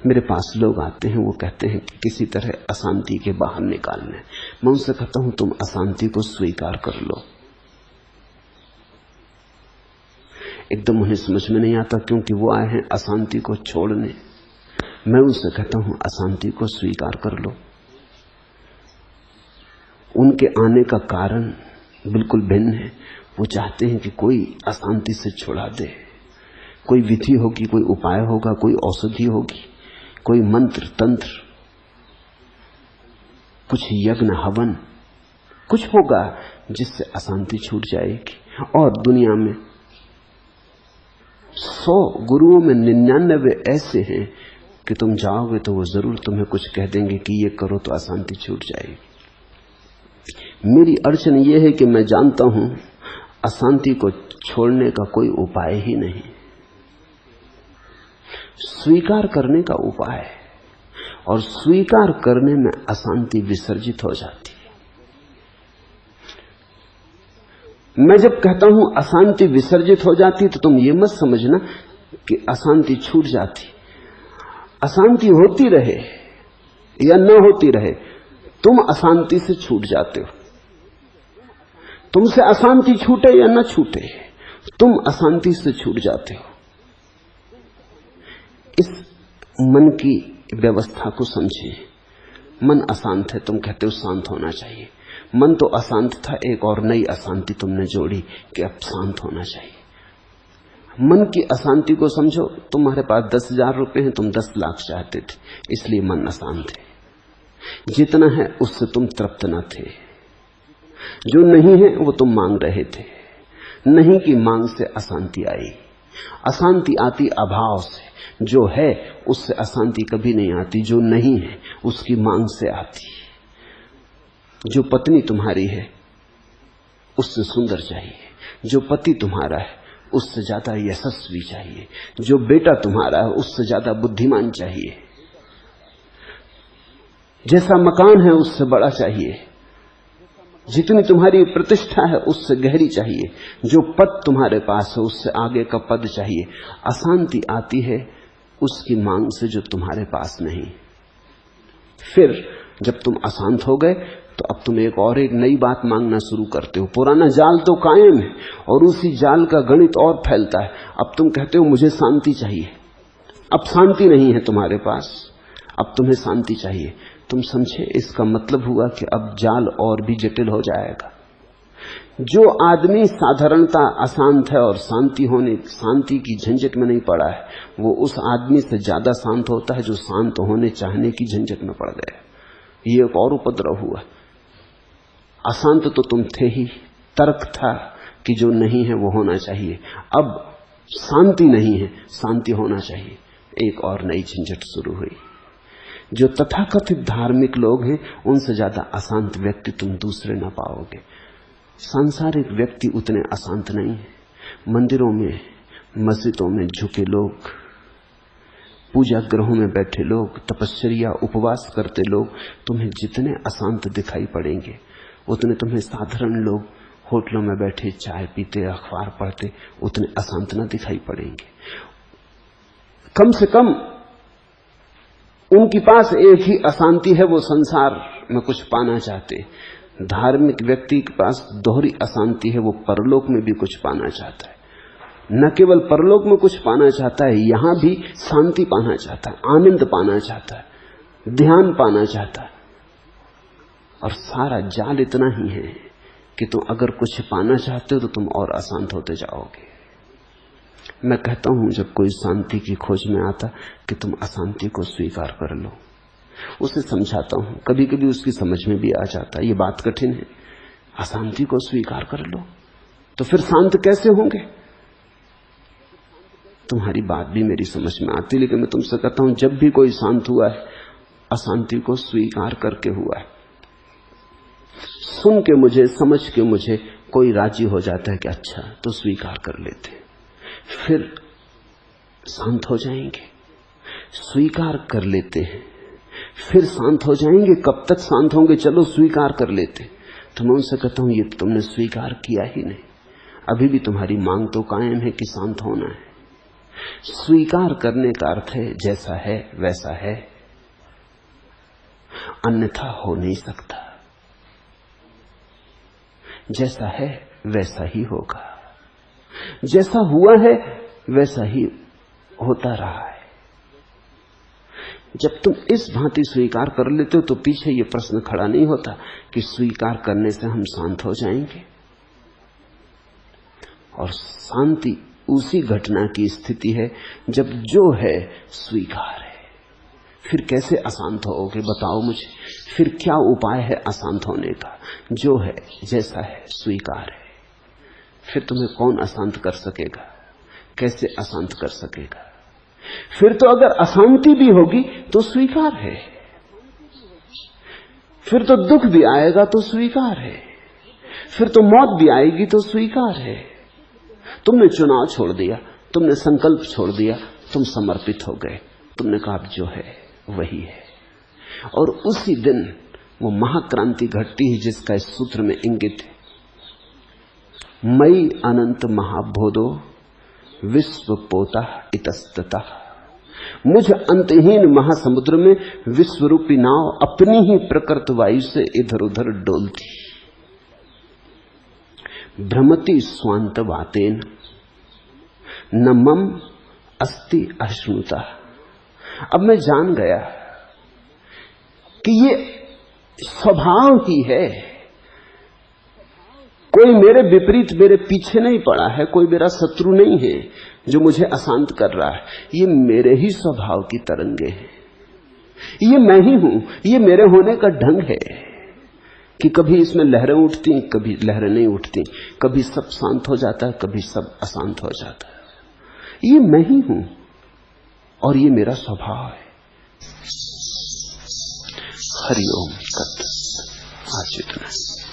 मेरे पास लोग आते हैं, वो कहते हैं कि किसी तरह अशांति के बाहर निकालने। मैं उनसे कहता हूं तुम अशांति को स्वीकार कर लो। एकदम उन्हें समझ में नहीं आता, क्योंकि वो आए हैं अशांति को छोड़ने। मैं उनसे कहता हूं अशांति को स्वीकार कर लो। उनके आने का कारण बिल्कुल भिन्न है। वो चाहते हैं कि कोई अशांति से छुड़ा दे। कोई विधि होगी, कोई उपाय होगा, कोई औषधि होगी, कोई मंत्र तंत्र, कुछ यज्ञ हवन, कुछ होगा जिससे अशांति छूट जाएगी। और दुनिया में 100 गुरुओं में 99 ऐसे हैं कि तुम जाओगे तो वो जरूर तुम्हें कुछ कह देंगे कि ये करो तो अशांति छूट जाएगी। मेरी अड़चन ये है कि मैं जानता हूं अशांति को छोड़ने का कोई उपाय ही नहीं, स्वीकार करने का उपाय है। और स्वीकार करने में अशांति विसर्जित हो जाती है। मैं जब कहता हूं अशांति विसर्जित हो जाती तो तुम ये मत समझना कि अशांति छूट जाती। अशांति होती रहे या न होती रहे, तुम अशांति से छूट जाते हो। तुमसे अशांति छूटे या न छूटे, तुम अशांति से छूट जाते हो। इस मन की व्यवस्था को समझें। मन अशांत है, तुम कहते हो शांत होना चाहिए। मन तो अशांत था, एक और नई अशांति तुमने जोड़ी कि अब शांत होना चाहिए। मन की अशांति को समझो। तुम्हारे पास 10,000 रुपए हैं, तुम 10 लाख चाहते थे, इसलिए मन अशांत है। जितना है उससे तुम तृप्त न थे। जो नहीं है वो तुम मांग रहे थे। नहीं की मांग से अशांति आई। अशांति आती अभाव से। जो है उससे अशांति कभी नहीं आती, जो नहीं है उसकी मांग से आती। जो पत्नी तुम्हारी है उससे सुंदर चाहिए, जो पति तुम्हारा है उससे ज्यादा यशस्वी चाहिए, जो बेटा तुम्हारा है उससे ज्यादा बुद्धिमान चाहिए, जैसा मकान है उससे बड़ा चाहिए, जितनी तुम्हारी प्रतिष्ठा है उससे गहरी चाहिए, जो पद तुम्हारे पास है उससे आगे का पद चाहिए। अशांति आती है उसकी मांग से जो तुम्हारे पास नहीं। फिर जब तुम अशांत हो गए तो अब तुम एक नई बात मांगना शुरू करते हो। पुराना जाल तो कायम है और उसी जाल का गणित और फैलता है। अब तुम कहते हो मुझे शांति चाहिए। अब शांति नहीं है तुम्हारे पास, अब तुम्हें शांति चाहिए। तुम समझे, इसका मतलब हुआ कि अब जाल और भी जटिल हो जाएगा। जो आदमी साधारणता अशांत है और शांति की झंझट में नहीं पड़ा है, वो उस आदमी से ज्यादा शांत होता है जो शांत होने चाहने की झंझट में पड़ गया। ये एक और उपद्रव हुआ। अशांत तो तुम थे ही, तर्क था कि जो नहीं है वो होना चाहिए। अब शांति नहीं है, शांति होना चाहिए। एक और नई झंझट शुरू हुई। जो तथाकथित धार्मिक लोग हैं उनसे ज्यादा अशांत व्यक्ति तुम दूसरे ना पाओगे। सांसारिक व्यक्ति उतने अशांत नहीं है। मंदिरों में, मस्जिदों में झुके लोग, पूजा गृहों में बैठे लोग, तपस्या उपवास करते लोग तुम्हें जितने अशांत दिखाई पड़ेंगे, उतने तुम्हें साधारण लोग होटलों में बैठे चाय पीते, अखबार पढ़ते, उतने अशांत न दिखाई पड़ेंगे। कम से कम उनके पास एक ही अशांति है, वो संसार में कुछ पाना चाहते। धार्मिक व्यक्ति के पास दोहरी अशांति है, वो परलोक में भी कुछ पाना चाहता है। न केवल परलोक में कुछ पाना चाहता है, यहां भी शांति पाना चाहता है, आनंद पाना चाहता है, ध्यान पाना चाहता है। और सारा जाल इतना ही है कि तुम अगर कुछ पाना चाहते हो तो तुम और अशांत होते जाओगे। मैं कहता हूं जब कोई शांति की खोज में आता कि तुम अशांति को स्वीकार कर लो। उसे समझाता हूं, कभी कभी उसकी समझ में भी आ जाता है ये बात कठिन है। अशांति को स्वीकार कर लो तो फिर शांत कैसे होंगे? तुम्हारी बात भी मेरी समझ में आती, लेकिन मैं तुमसे कहता हूं जब भी कोई शांत हुआ है अशांति को स्वीकार करके हुआ है। सुन के मुझे, समझ के मुझे कोई राजी हो जाता है कि अच्छा तो स्वीकार कर लेते, फिर शांत हो जाएंगे। स्वीकार कर लेते हैं फिर शांत हो जाएंगे। कब तक शांत होंगे? चलो स्वीकार कर लेते। तो मैं उनसे कहता हूं ये तो तुमने स्वीकार किया ही नहीं, अभी भी तुम्हारी मांग तो कायम है कि शांत होना है। स्वीकार करने का अर्थ है जैसा है वैसा है, अन्यथा हो नहीं सकता। जैसा है वैसा ही होगा, जैसा हुआ है वैसा ही होता रहा है। जब तुम इस भांति स्वीकार कर लेते हो तो पीछे ये प्रश्न खड़ा नहीं होता कि स्वीकार करने से हम शांत हो जाएंगे। और शांति उसी घटना की स्थिति है जब जो है स्वीकार है। फिर कैसे अशांत होगे बताओ मुझे? फिर क्या उपाय है अशांत होने का? जो है जैसा है स्वीकार है। फिर तुम्हें कौन अशांत कर सकेगा? कैसे अशांत कर सकेगा? फिर तो अगर अशांति भी होगी तो स्वीकार है, फिर तो दुख भी आएगा तो स्वीकार है, फिर तो मौत भी आएगी तो स्वीकार है। तुमने चुनाव छोड़ दिया, तुमने संकल्प छोड़ दिया, तुम समर्पित हो गए, तुमने कहा अब जो है वही है। और उसी दिन वो महाक्रांति घटती है जिसका इस सूत्र में इंगित है। मई अनंत महाबोधो विश्व पोता इतस्तता। मुझ अंतहीन महासमुद्र में विश्वरूपी नाव अपनी ही प्रकृत वायु से इधर उधर डोलती। भ्रमति स्वांत वातेन न मम अस्ति अश्नुता। अब मैं जान गया कि ये स्वभाव ही है। कोई मेरे विपरीत मेरे पीछे नहीं पड़ा है, कोई मेरा शत्रु नहीं है जो मुझे अशांत कर रहा है। ये मेरे ही स्वभाव की तरंगे हैं, ये मैं ही हूं, ये मेरे होने का ढंग है कि कभी इसमें लहरें उठती, कभी लहरें नहीं उठती, कभी सब शांत हो जाता है, कभी सब अशांत हो जाता है। ये मैं ही हूं और ये मेरा स्वभाव है। हरिओम तत्। आज इतना।